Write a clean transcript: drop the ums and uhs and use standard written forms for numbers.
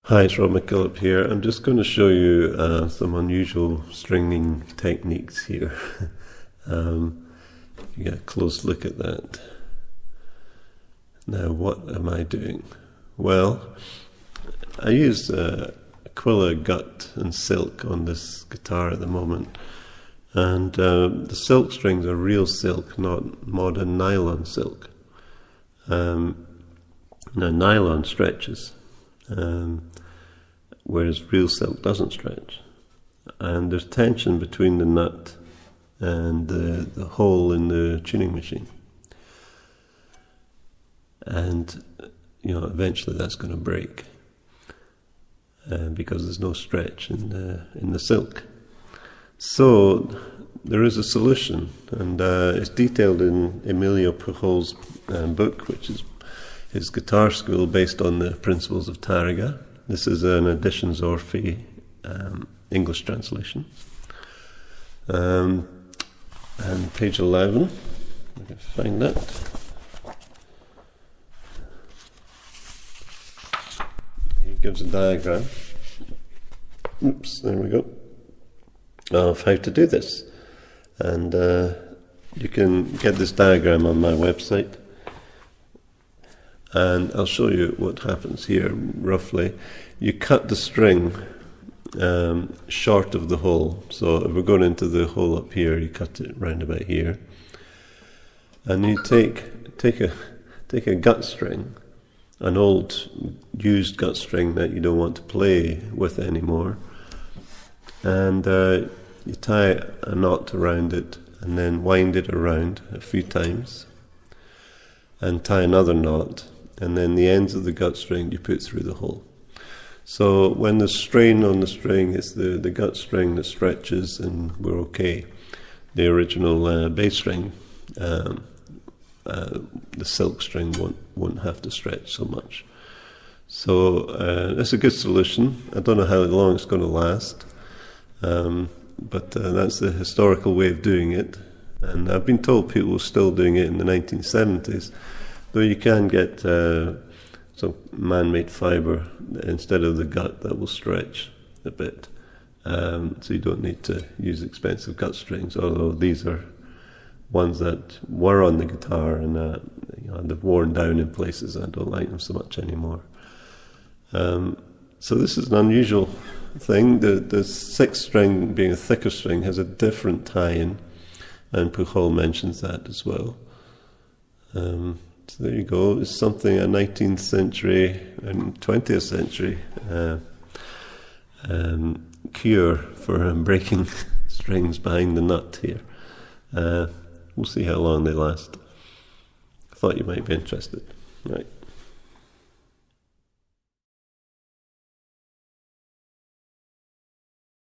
Hi, it's MacKillop here. I'm just going to show you some unusual stringing techniques here. You get a close look at that. Now, what am I doing? Well, I use Aquila gut and silk on this guitar at the moment. And the silk strings are real silk, not modern nylon silk. Now, nylon stretches. Whereas real silk doesn't stretch. And there's tension between the nut and the hole in the tuning machine. And, eventually that's going to break because there's no stretch in the silk. So there is a solution, and it's detailed in Emilio Pujols' book, which is his guitar school based on the principles of Tarraga. This is an Editions Orphy English translation. And page 11, I can find that. He gives a diagram. Oops, there we go. Of how to do this. And you can get this diagram on my website. And I'll show you what happens here, roughly. You cut the string short of the hole. So if we're going into the hole up here, you cut it round about here. And you take a gut string, an old used gut string that you don't want to play with anymore, and you tie a knot around it and then wind it around a few times and tie another knot. And then the ends of the gut string you put through the hole. So when the strain on the string is the gut string that stretches, and we're okay. The original bass string, the silk string won't have to stretch so much. So it's a good solution. I don't know how long it's going to last, but that's the historical way of doing it. And I've been told people were still doing it in the 1970s. Though you can get some man-made fibre instead of the gut that will stretch a bit. So you don't need to use expensive gut strings, although these are ones that were on the guitar and they've worn down in places. I don't like them so much anymore. So this is an unusual thing. The sixth string, being a thicker string, has a different tie-in, and Pujol mentions that as well. So there you go. It's something a 19th century and 20th century cure for breaking strings behind the nut here. We'll see how long they last. I thought you might be interested. Right.